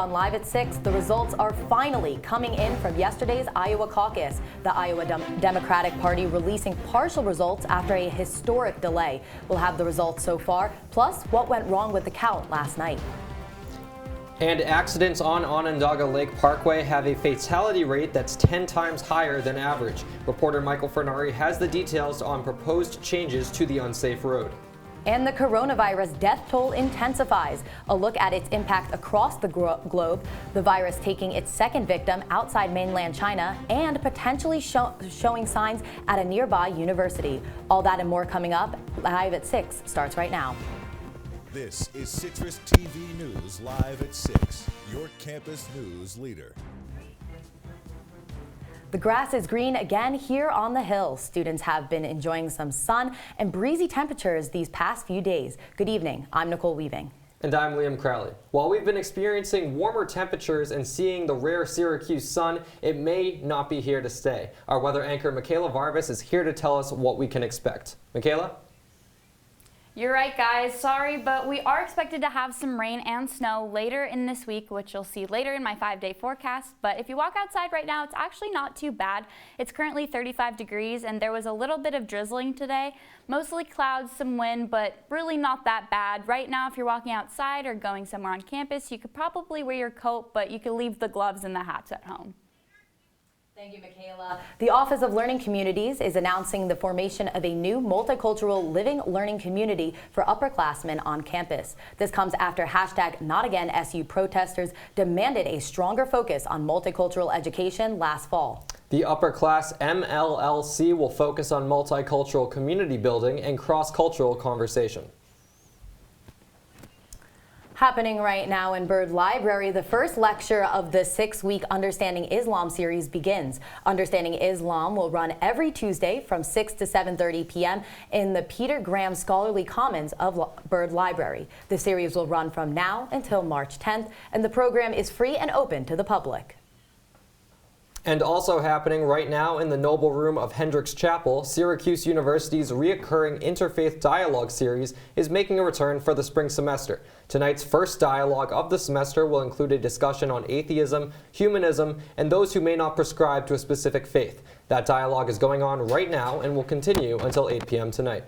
On Live at 6, the results are finally coming in from yesterday's Iowa Caucus. The Iowa Democratic Party releasing partial results after a historic delay. We'll have the results so far, plus what went wrong with the count last night. And accidents on Onondaga Lake Parkway have a fatality rate that's 10 times higher than average. Reporter Michael Furnari has the details on proposed changes to the unsafe road. And the coronavirus death toll intensifies. A look at its impact across the globe, the virus taking its second victim outside mainland China and potentially showing signs at a nearby university. All that and more coming up. Live at 6 starts right now. This is CitrusTV News Live at 6, your campus news leader. The grass is green again here on the hill. Students have been enjoying some sun and breezy temperatures these past few days. Good evening. I'm Nicole Weaving. And I'm Liam Crowley. While we've been experiencing warmer temperatures and seeing the rare Syracuse sun, it may not be here to stay. Our weather anchor Michaela Varvis is here to tell us what we can expect. Michaela? You're right, guys. Sorry, but we are expected to have some rain and snow later in this week, which you'll see later in my 5-day forecast. But if you walk outside right now, it's actually not too bad. It's currently 35 degrees, and there was a little bit of drizzling today. Mostly clouds, some wind, but really not that bad. Right now, if you're walking outside or going somewhere on campus, you could probably wear your coat, but you could leave the gloves and the hats at home. Thank you, Michaela. The Office of Learning Communities is announcing the formation of a new multicultural living learning community for upperclassmen on campus. This comes after #NotAgainSU protesters demanded a stronger focus on multicultural education last fall. The Upper Class MLLC will focus on multicultural community building and cross-cultural conversation. Happening right now in Byrd Library, the first lecture of the 6-week Understanding Islam series begins. Understanding Islam will run every Tuesday from 6 to 7:30 p.m. in the Peter Graham Scholarly Commons of Byrd Library. The series will run from now until March 10th, and the program is free and open to the public. And also happening right now in the Noble Room of Hendricks Chapel, Syracuse University's reoccurring Interfaith Dialogue series is making a return for the spring semester. Tonight's first dialogue of the semester will include a discussion on atheism, humanism, and those who may not prescribe to a specific faith. That dialogue is going on right now and will continue until 8 p.m. tonight.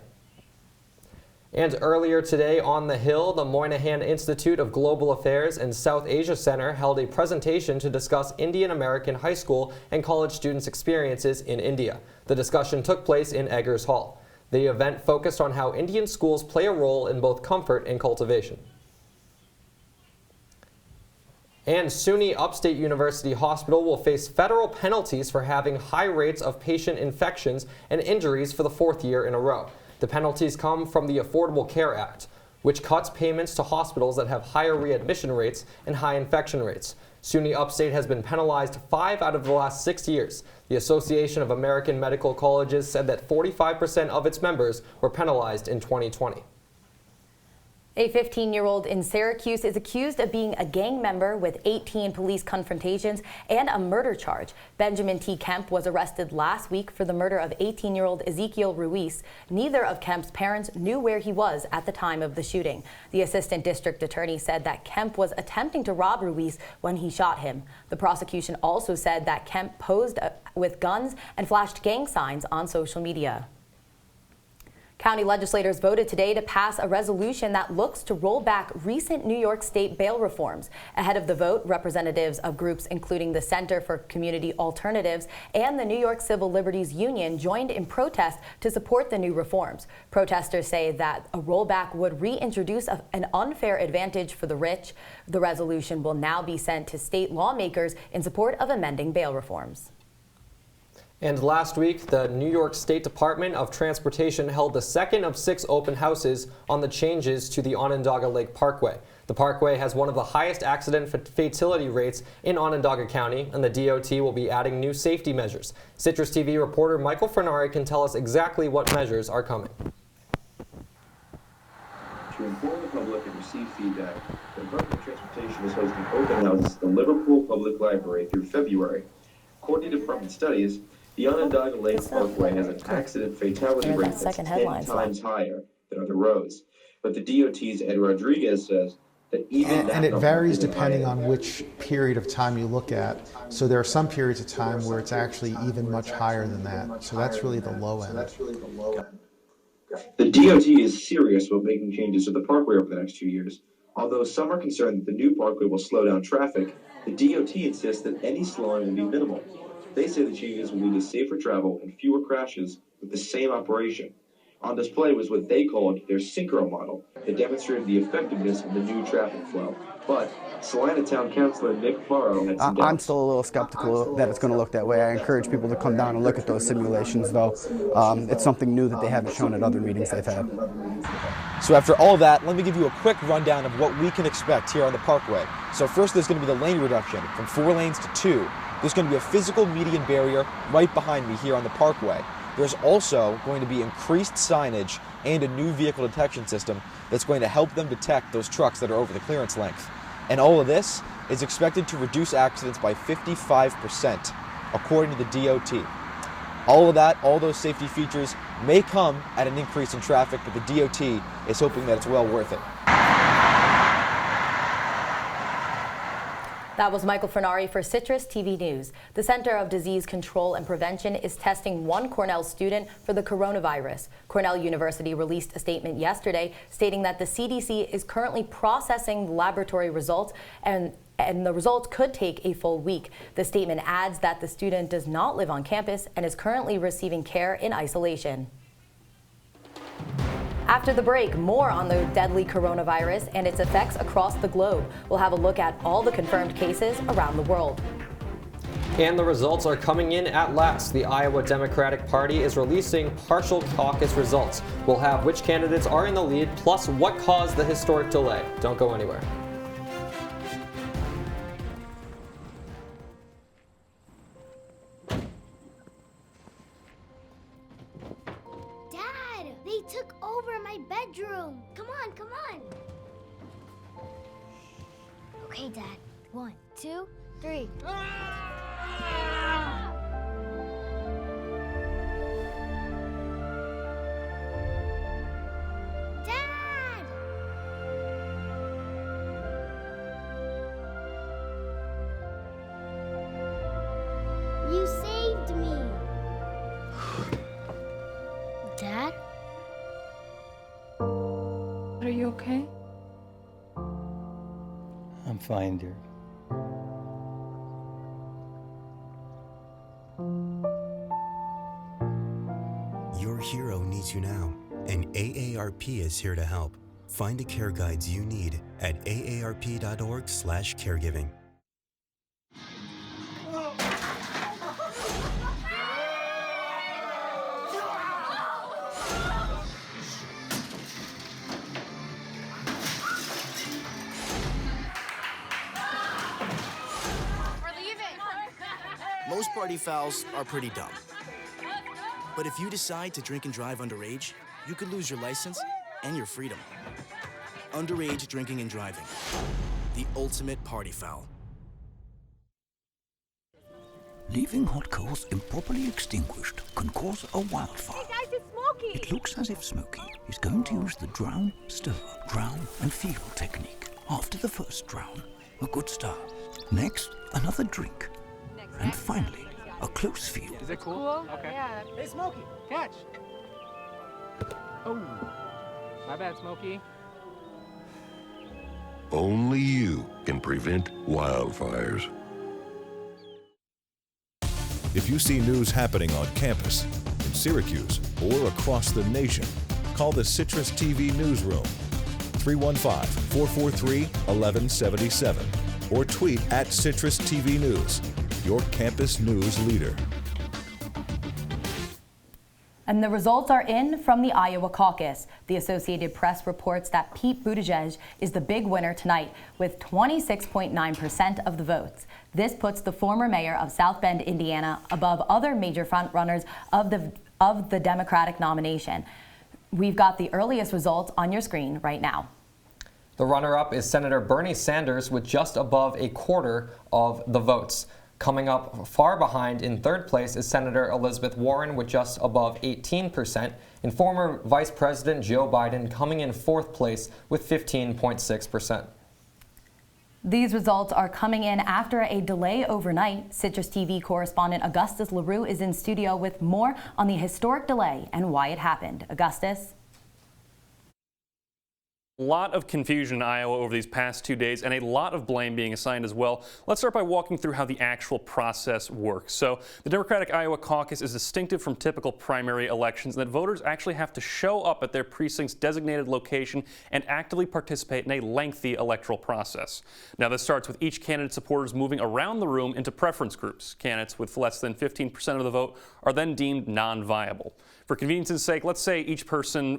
And earlier today on the Hill, the Moynihan Institute of Global Affairs and South Asia Center held a presentation to discuss Indian American high school and college students' experiences in India. The discussion took place in Eggers Hall. The event focused on how Indian schools play a role in both comfort and cultivation. And SUNY Upstate University Hospital will face federal penalties for having high rates of patient infections and injuries for the 4th year in a row. The penalties come from the Affordable Care Act, which cuts payments to hospitals that have higher readmission rates and high infection rates. SUNY Upstate has been penalized 5 out of the last 6 years. The Association of American Medical Colleges said that 45% of its members were penalized in 2020. A 15-year-old in Syracuse is accused of being a gang member with 18 police confrontations and a murder charge. Benjamin T. Kemp was arrested last week for the murder of 18-year-old Ezekiel Ruiz. Neither of Kemp's parents knew where he was at the time of the shooting. The assistant district attorney said that Kemp was attempting to rob Ruiz when he shot him. The prosecution also said that Kemp posed with guns and flashed gang signs on social media. County legislators voted today to pass a resolution that looks to roll back recent New York State bail reforms. Ahead of the vote, representatives of groups including the Center for Community Alternatives and the New York Civil Liberties Union joined in protest to support the new reforms. Protesters say that a rollback would reintroduce an unfair advantage for the rich. The resolution will now be sent to state lawmakers in support of amending bail reforms. And last week, the New York State Department of Transportation held the second of 6 open houses on the changes to the Onondaga Lake Parkway. The parkway has one of the highest accident fatality rates in Onondaga County, and the DOT will be adding new safety measures. CitrusTV reporter Michael Furnari can tell us exactly what measures are coming. To inform the public and receive feedback, the Department of Transportation is hosting open houses at the Liverpool Public Library through February. According to department studies, the Onondaga Lake Parkway has an accident fatality rate that's 10 times higher than other roads. But the DOT's Ed Rodriguez says that even And it varies depending on which period of time you look at. So there are some periods of time where it's actually even much higher than that. So that's really the low end. The DOT is serious about making changes to the parkway over the next 2 years. Although some are concerned that the new parkway will slow down traffic, the DOT insists that any slowing will be minimal. They say the changes will lead to safer travel and fewer crashes with the same operation. On display was what they called their synchro model that demonstrated the effectiveness of the new traffic flow. But Salina Town Councilor Nick Farrow had some doubts. I'm still a little skeptical that it's going to look that way. I encourage people to come down and look at those simulations, though. It's something new that they haven't shown at other meetings they've had. So after all that, let me give you a quick rundown of what we can expect here on the Parkway. So first, there's going to be the lane reduction from 4 lanes to 2. There's going to be a physical median barrier right behind me here on the Parkway. There's also going to be increased signage and a new vehicle detection system that's going to help them detect those trucks that are over the clearance length. And all of this is expected to reduce accidents by 55%, according to the DOT. All of that, all those safety features may come at an increase in traffic, but the DOT is hoping that it's well worth it. That was Michael Furnari for Citrus TV News. The Center of Disease Control and Prevention is testing one Cornell student for the coronavirus. Cornell University released a statement yesterday stating that the CDC is currently processing the laboratory results and the results could take a full week. The statement adds that the student does not live on campus and is currently receiving care in isolation. After the break, more on the deadly coronavirus and its effects across the globe. We'll have a look at all the confirmed cases around the world. And the results are coming in at last. The Iowa Democratic Party is releasing partial caucus results. We'll have which candidates are in the lead, plus what caused the historic delay. Don't go anywhere. They took over my bedroom. Come on, come on. Okay, Dad. 1, 2, 3. Dad! You saved me. Dad? Are you okay? I'm fine, dear. Your hero needs you now, and AARP is here to help. Find the care guides you need at aarp.org/caregiving. Most party fouls are pretty dumb. But if you decide to drink and drive underage, you could lose your license and your freedom. Underage drinking and driving. The ultimate party foul. Leaving hot coals improperly extinguished can cause a wildfire. Hey guys, it's Smokey! It looks as if Smokey is going to use the drown, stir, drown, and feel technique. After the first drown, a good stir. Next, another drink. And finally, a close feel. Is it cool? Okay. Yeah. Hey, Smokey, catch! Oh, my bad, Smokey. Only you can prevent wildfires. If you see news happening on campus, in Syracuse, or across the nation, call the Citrus TV newsroom, 315-443-1177, or tweet at Citrus TV News, your campus news leader. And the results are in from the Iowa Caucus. The Associated Press reports that Pete Buttigieg is the big winner tonight with 26.9% of the votes. This puts the former mayor of South Bend, Indiana, above other major frontrunners of the Democratic nomination. We've got the earliest results on your screen right now. The runner-up is Senator Bernie Sanders with just above a quarter of the votes. Coming up far behind in third place is Senator Elizabeth Warren with just above 18%, and former Vice President Joe Biden coming in fourth place with 15.6%. These results are coming in after a delay overnight. CitrusTV correspondent Augustus LeRoux is in studio with more on the historic delay and why it happened. Augustus? A lot of confusion in Iowa over these past 2 days and a lot of blame being assigned as well. Let's start by walking through how the actual process works. So the Democratic Iowa Caucus is distinctive from typical primary elections in that voters actually have to show up at their precinct's designated location and actively participate in a lengthy electoral process. Now this starts with each candidate's supporters moving around the room into preference groups. Candidates with less than 15% of the vote are then deemed non-viable. For convenience's sake, let's say each person,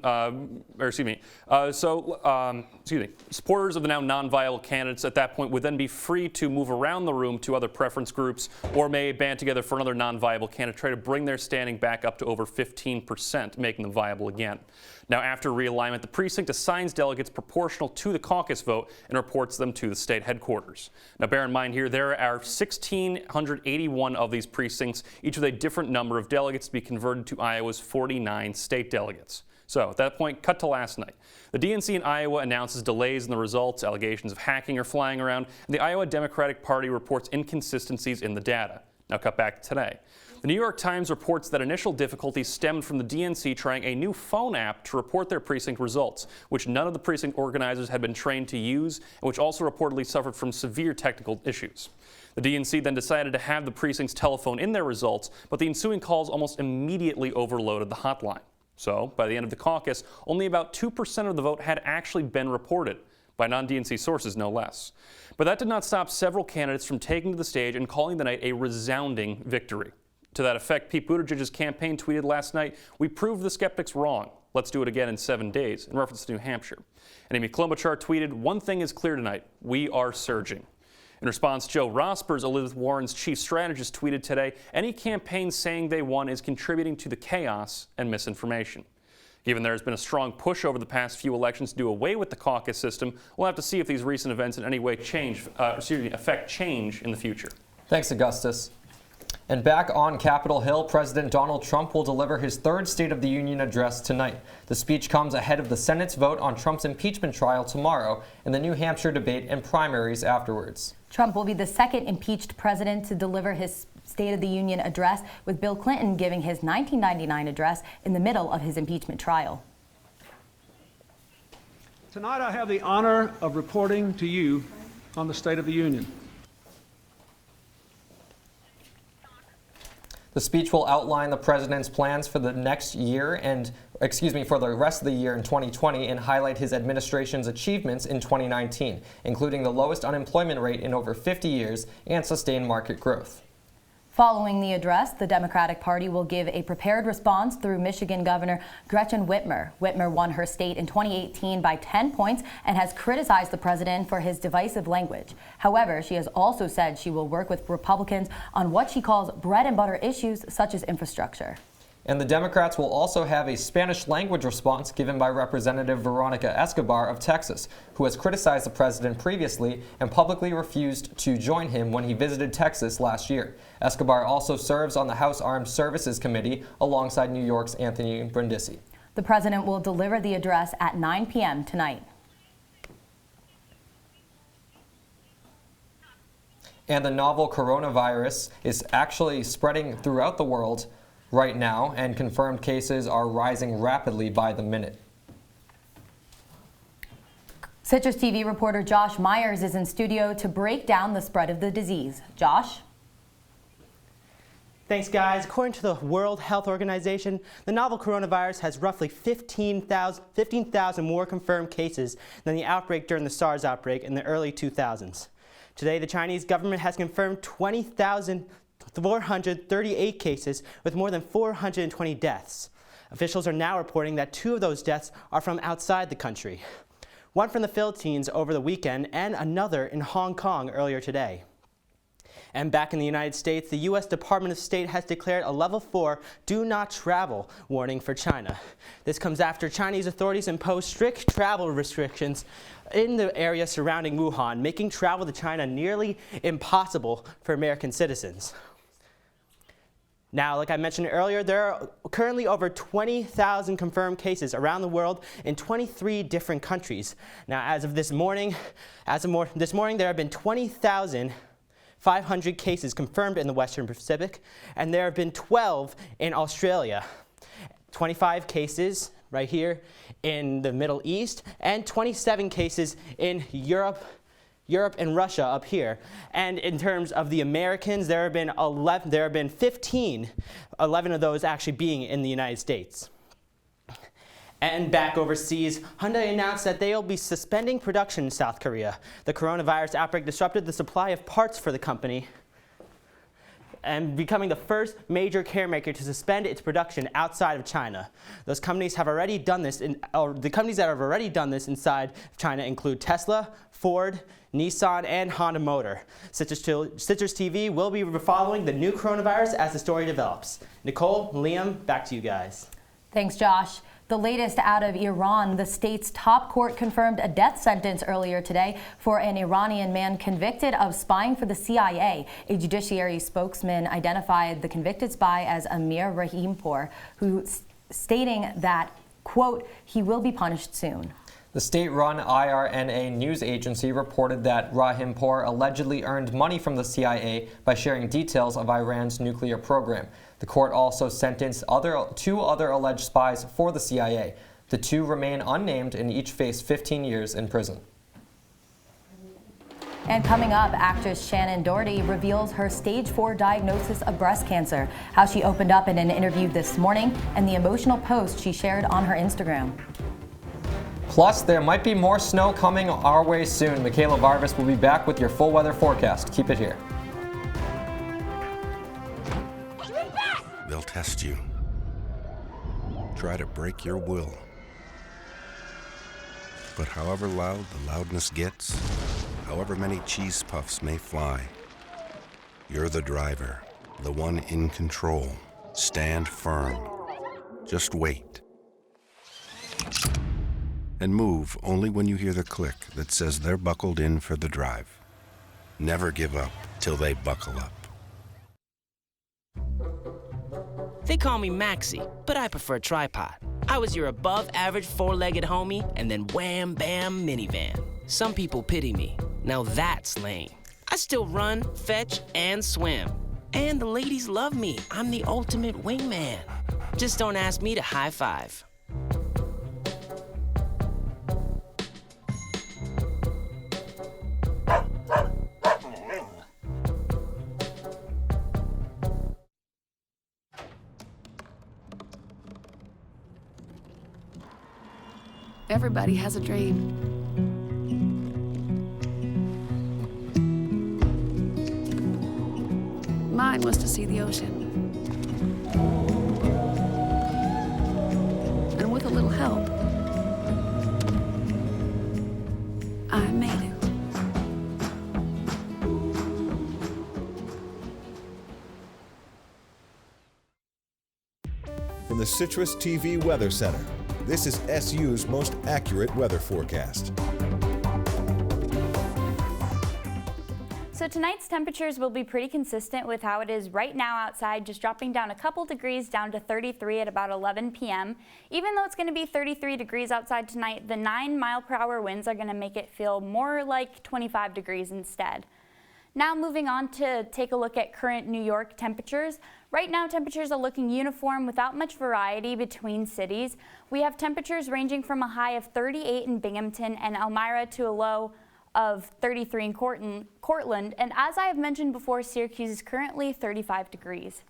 supporters of the now non-viable candidates at that point would then be free to move around the room to other preference groups or may band together for another non-viable candidate, try to bring their standing back up to over 15%, making them viable again. Now, after realignment, the precinct assigns delegates proportional to the caucus vote and reports them to the state headquarters. Now, bear in mind here, there are 1,681 of these precincts, each with a different number of delegates to be converted to Iowa's 49 state delegates. So, at that point, cut to last night. The DNC in Iowa announces delays in the results, allegations of hacking are flying around, and the Iowa Democratic Party reports inconsistencies in the data. Now, cut back to today. The New York Times reports that initial difficulties stemmed from the DNC trying a new phone app to report their precinct results, which none of the precinct organizers had been trained to use, and which also reportedly suffered from severe technical issues. The DNC then decided to have the precincts telephone in their results, but the ensuing calls almost immediately overloaded the hotline. So, by the end of the caucus, only about 2% of the vote had actually been reported, by non-DNC sources no less. But that did not stop several candidates from taking to the stage and calling the night a resounding victory. To that effect, Pete Buttigieg's campaign tweeted last night, "We proved the skeptics wrong. Let's do it again in 7 days," in reference to New Hampshire. And Amy Klobuchar tweeted, "One thing is clear tonight, we are surging." In response, Joe Rospers, Elizabeth Warren's chief strategist, tweeted today, "Any campaign saying they won is contributing to the chaos and misinformation." Given there has been a strong push over the past few elections to do away with the caucus system, we'll have to see if these recent events in any way affect change in the future. Thanks, Augustus. And back on Capitol Hill, President Donald Trump will deliver his third State of the Union address tonight. The speech comes ahead of the Senate's vote on Trump's impeachment trial tomorrow and the New Hampshire debate and primaries afterwards. Trump will be the second impeached president to deliver his State of the Union address, with Bill Clinton giving his 1999 address in the middle of his impeachment trial. Tonight I have the honor of reporting to you on the State of the Union. The speech will outline the president's plans for the next year for the rest of the year in 2020 and highlight his administration's achievements in 2019, including the lowest unemployment rate in over 50 years and sustained market growth. Following the address, the Democratic Party will give a prepared response through Michigan Governor Gretchen Whitmer. Whitmer won her state in 2018 by 10 points and has criticized the president for his divisive language. However, she has also said she will work with Republicans on what she calls bread and butter issues such as infrastructure. And the Democrats will also have a Spanish language response given by Representative Veronica Escobar of Texas, who has criticized the president previously and publicly refused to join him when he visited Texas last year. Escobar also serves on the House Armed Services Committee alongside New York's Anthony Brindisi. The president will deliver the address at 9 p.m. tonight. And the novel coronavirus is actually spreading throughout the world right now, and confirmed cases are rising rapidly by the minute. Citrus TV reporter Josh Meyers is in studio to break down the spread of the disease. Josh? Thanks, guys. According to the World Health Organization, the novel coronavirus has roughly 15,000 more confirmed cases than the outbreak during the SARS outbreak in the early 2000s. Today, the Chinese government has confirmed 20,438 cases with more than 420 deaths. Officials are now reporting that 2 of those deaths are from outside the country. One from the Philippines over the weekend and another in Hong Kong earlier today. And back in the United States, the U.S. Department of State has declared a level 4 do not travel warning for China. This comes after Chinese authorities imposed strict travel restrictions in the area surrounding Wuhan, making travel to China nearly impossible for American citizens. Now, like I mentioned earlier, there are currently over 20,000 confirmed cases around the world in 23 different countries. Now, as of this morning, there have been 20,500 cases confirmed in the Western Pacific, and there have been 12 in Australia, 25 cases right here in the Middle East, and 27 cases in Europe and Russia up here. And in terms of the Americans, there have been 15, 11 of those actually being in the United States. And back overseas, Hyundai announced that they'll be suspending production in South Korea. The coronavirus outbreak disrupted the supply of parts for the company and becoming the first major car maker to suspend its production outside of China. Those companies have already done this, the companies that have already done this inside of China include Tesla, Ford, Nissan, and Honda Motor. Citrus TV will be following the new coronavirus as the story develops. Nicole, Liam, back to you guys. Thanks, Josh. The latest out of Iran, the state's top court confirmed a death sentence earlier today for an Iranian man convicted of spying for the CIA. A judiciary spokesman identified the convicted spy as Amir Rahimpour, who stating that, quote, he will be punished soon. The state-run IRNA news agency reported that Rahimpour allegedly earned money from the CIA by sharing details of Iran's nuclear program. The court also sentenced two other alleged spies for the CIA. The two remain unnamed and each face 15 years in prison. And coming up, actress Shannon Doherty reveals her stage 4 diagnosis of breast cancer, how she opened up in an interview this morning, and the emotional post she shared on her Instagram. Plus, there might be more snow coming our way soon. Michaela Varvis will be back with your full weather forecast. Keep it here. They'll test you. Try to break your will. But however loud the loudness gets, however many cheese puffs may fly, you're the driver, the one in control. Stand firm. Just wait. And move only when you hear the click that says they're buckled in for the drive. Never give up till they buckle up. They call me Maxie, but I prefer tripod. I was your above-average four-legged homie, and then wham, bam, minivan. Some people pity me. Now that's lame. I still run, fetch, and swim. And the ladies love me. I'm the ultimate wingman. Just don't ask me to high five. Everybody has a dream. Mine was to see the ocean. And with a little help, I made it. From the Citrus TV Weather Center, this is SU's most accurate weather forecast. So tonight's temperatures will be pretty consistent with how it is right now outside, just dropping down a couple degrees down to 33 at about 11 p.m. Even though it's going to be 33 degrees outside tonight, the 9-mile-per-hour winds are going to make it feel more like 25 degrees instead. Now moving on to take a look at current New York temperatures. Right now temperatures are looking uniform without much variety between cities. We have temperatures ranging from a high of 38 in Binghamton and Elmira to a low of 33 in Cortland. And as I have mentioned before, Syracuse is currently 35 degrees.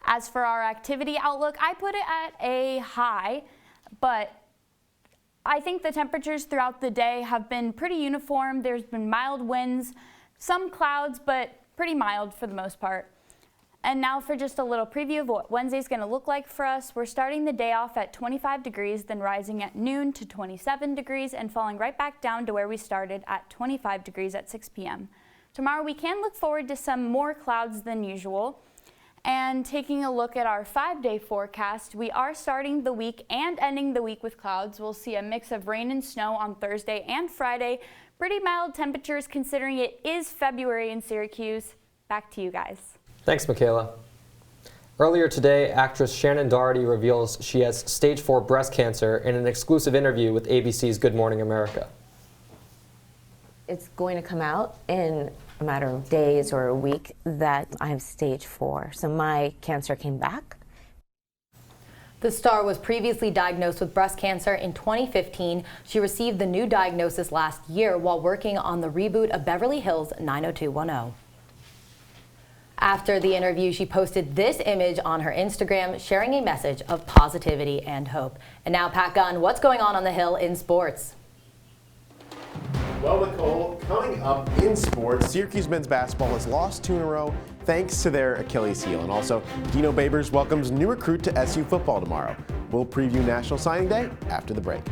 As for our activity outlook, I put it at a high, but I think the temperatures throughout the day have been pretty uniform. There's been mild winds, some clouds, but pretty mild for the most part. And now for just a little preview of what Wednesday's going to look like for us. We're starting the day off at 25 degrees, then rising at noon to 27 degrees and falling right back down to where we started at 25 degrees at 6 p.m. Tomorrow we can look forward to some more clouds than usual. And taking a look at our 5-day forecast, we are starting the week and ending the week with clouds. We'll see a mix of rain and snow on Thursday and Friday. Pretty mild temperatures considering it is February in Syracuse. Back to you guys. Thanks, Michaela. Earlier today, actress Shannon Doherty reveals she has stage 4 breast cancer in an exclusive interview with ABC's Good Morning America. It's going to come out in a matter of days or a week that I have stage 4. So my cancer came back. The star was previously diagnosed with breast cancer in 2015. She received the new diagnosis last year while working on the reboot of Beverly Hills 90210. After the interview, she posted this image on her Instagram, sharing a message of positivity and hope. And now, Pat Gunn, what's going on the Hill in sports? Well, Nicole, coming up in sports, Syracuse men's basketball has lost 2 in a row thanks to their Achilles heel. And also, Dino Babers welcomes new recruit to SU football tomorrow. We'll preview National Signing Day after the break.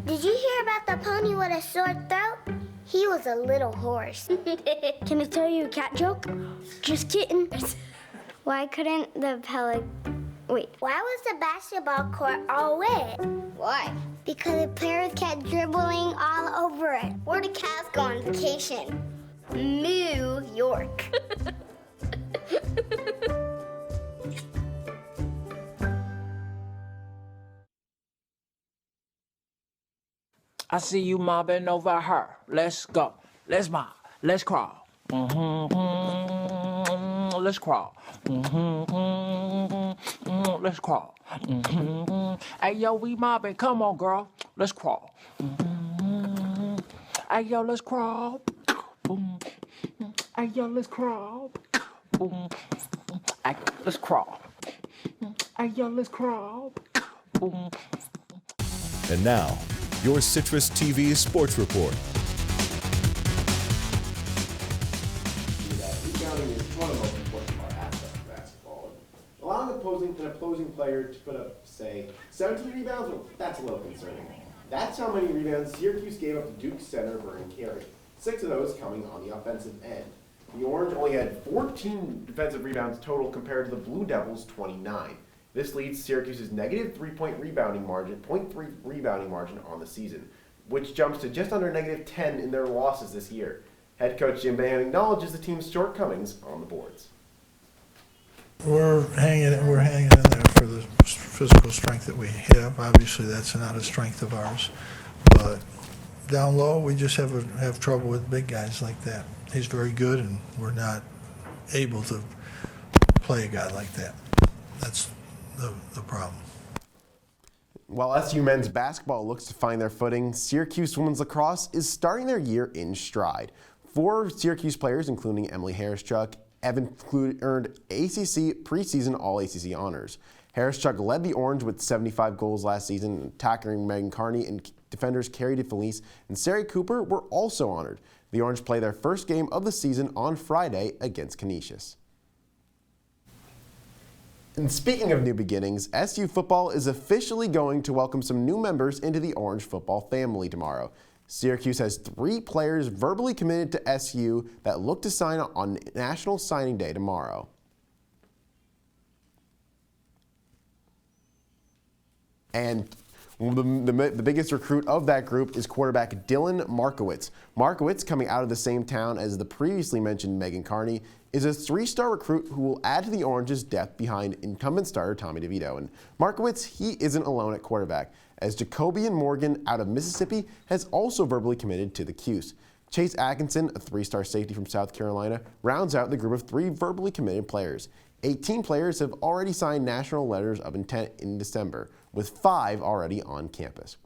Did you hear about the pony with a sore throat? He was a little horse. Can I tell you a cat joke? Just kidding. Why couldn't the Why was the basketball court all wet? Why? Because the players kept dribbling all over it. Where did cats go on vacation? New York. I see you mobbing over her. Let's go. Let's mob. Let's crawl. Let's crawl. Let's crawl. Hey, yo, we mobbing. Come on, girl. Let's crawl. Hey, yo, let's crawl. Hey, yo, let's crawl. Hey, let's crawl. Hey, yo, let's crawl. And now, your Citrus TV Sports Report. Rebounding is one of the most important aspects of basketball. Allowing an opposing player to put up, say, 17 rebounds, well, that's a little concerning. That's how many rebounds Syracuse gave up to Duke center Vernon Carey. 6 of those coming on the offensive end. The Orange only had 14 defensive rebounds total compared to the Blue Devils' 29. This leads Syracuse's negative 3-point rebounding margin, 0.3 rebounding margin on the season, which jumps to just under negative 10 in their losses this year. Head coach Jim Boeheim acknowledges the team's shortcomings on the boards. We're hanging in there for the physical strength that we have. Obviously, that's not a strength of ours, but down low, we just have trouble with big guys like that. He's very good, and we're not able to play a guy like that. That's the problem. While SU men's basketball looks to find their footing, Syracuse women's lacrosse is starting their year in stride. 4 Syracuse players, including Emily Harris-Chuck, have earned ACC preseason All-ACC honors. Harris-Chuck led the Orange with 75 goals last season. Attacker Megan Carney and defenders Carrie DeFelice and Sari Cooper were also honored. The Orange play their first game of the season on Friday against Canisius. And speaking of new beginnings, SU football is officially going to welcome some new members into the Orange football family tomorrow. Syracuse has 3 players verbally committed to SU that look to sign on National Signing Day tomorrow. And the biggest recruit of that group is quarterback Dylan Markowitz. Markowitz, coming out of the same town as the previously mentioned Megan Carney, is a 3-star recruit who will add to the Orange's depth behind incumbent starter Tommy DeVito. And Markowitz, he isn't alone at quarterback, as Jacobian Morgan out of Mississippi has also verbally committed to the Cuse. Chase Atkinson, a 3-star safety from South Carolina, rounds out the group of 3 verbally committed players. 18 players have already signed national letters of intent in December, with 5 already on campus.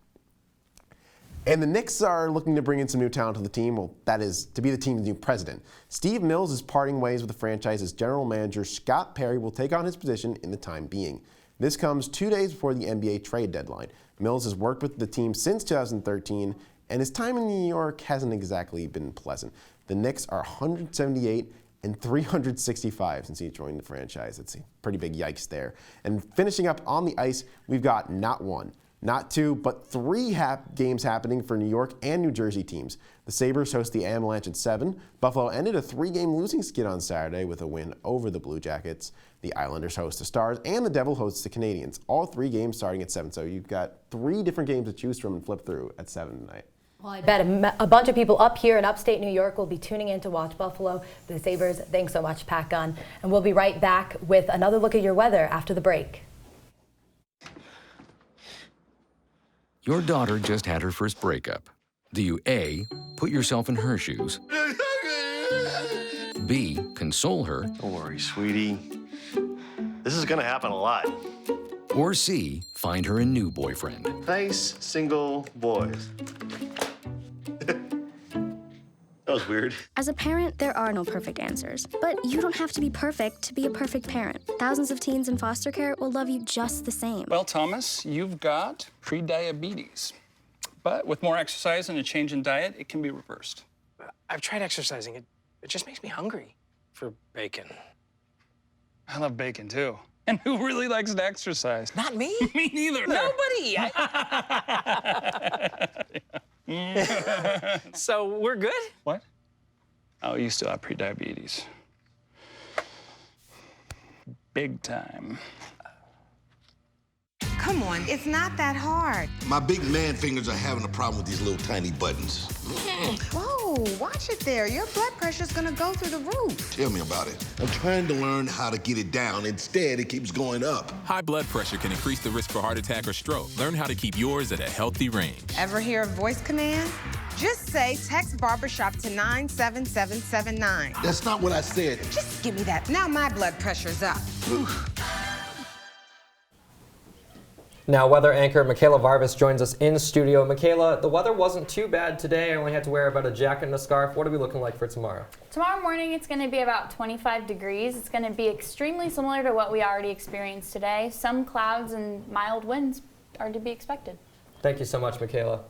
And the Knicks are looking to bring in some new talent to the team. Well, that is, to be the team's new president. Steve Mills is parting ways with the franchise as general manager Scott Perry will take on his position in the time being. This comes 2 days before the NBA trade deadline. Mills has worked with the team since 2013, and his time in New York hasn't exactly been pleasant. The Knicks are 178 and 365 since he joined the franchise. It's a pretty big yikes there. And finishing up on the ice, we've got not 1, not 2, but 3 games happening for New York and New Jersey teams. The Sabres host the Avalanche at 7. Buffalo ended a 3-game losing skid on Saturday with a win over the Blue Jackets. The Islanders host the Stars, and the Devil hosts the Canadiens. All 3 games starting at 7. So you've got 3 different games to choose from and flip through at 7 tonight. Well, I bet a bunch of people up here in upstate New York will be tuning in to watch Buffalo, the Sabres. Thanks so much, Pat Gunn. And we'll be right back with another look at your weather after the break. Your daughter just had her first breakup. Do you A, put yourself in her shoes? B, console her? Don't worry, sweetie. This is gonna happen a lot. Or C, find her a new boyfriend? Nice, single boys. That was weird. As a parent, there are no perfect answers. But you don't have to be perfect to be a perfect parent. Thousands of teens in foster care will love you just the same. Well, Thomas, you've got prediabetes. But with more exercise and a change in diet, it can be reversed. I've tried exercising. It just makes me hungry for bacon. I love bacon, too. And who really likes to exercise? Not me. Me neither. Nobody. So we're good? What? Oh, you still have prediabetes. Big time. Come on, it's not that hard. My big man fingers are having a problem with these little tiny buttons. Whoa, watch it there. Your blood pressure's gonna go through the roof. Tell me about it. I'm trying to learn how to get it down. Instead, it keeps going up. High blood pressure can increase the risk for heart attack or stroke. Learn how to keep yours at a healthy range. Ever hear a voice command? Just say text barbershop to 97779. That's not what I said. Just give me that. Now my blood pressure's up. Now, weather anchor Michaela Varvis joins us in studio. Michaela, the weather wasn't too bad today. I only had to wear about a jacket and a scarf. What are we looking like for tomorrow? Tomorrow morning, it's going to be about 25 degrees. It's going to be extremely similar to what we already experienced today. Some clouds and mild winds are to be expected. Thank you so much, Michaela.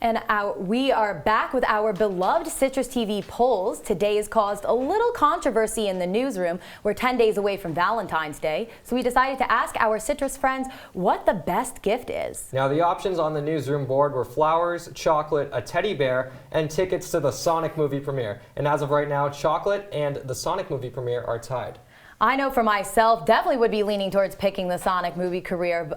And we are back with our beloved Citrus TV polls. Today has caused a little controversy in the newsroom. We're 10 days away from Valentine's Day, so we decided to ask our Citrus friends what the best gift is. Now, the options on the newsroom board were flowers, chocolate, a teddy bear, and tickets to the Sonic movie premiere. And as of right now, chocolate and the Sonic movie premiere are tied. I know for myself, definitely would be leaning towards picking the Sonic movie premiere,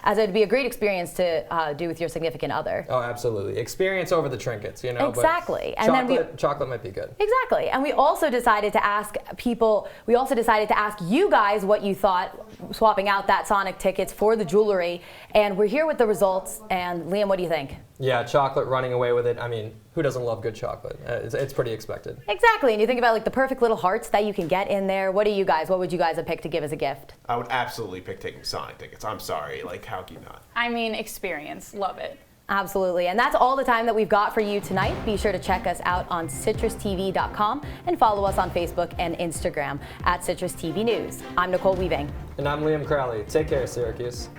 as it would be a great experience to do with your significant other. Oh, absolutely. Experience over the trinkets, you know. Exactly. But and chocolate might be good. Exactly. And we also decided to ask you guys what you thought, swapping out that Sonic tickets for the jewelry. And we're here with the results. And Liam, what do you think? Yeah, chocolate running away with it. I mean, who doesn't love good chocolate? It's pretty expected. Exactly. And you think about like the perfect little hearts that you can get in there. What would you guys have picked to give as a gift? I would absolutely pick taking Sonic tickets. I'm sorry. Like, how can you not? I mean, experience. Love it. Absolutely. And that's all the time that we've got for you tonight. Be sure to check us out on CitrusTV.com and follow us on Facebook and Instagram at Citrus TV News. I'm Nicole Weaving. And I'm Liam Crowley. Take care, Syracuse.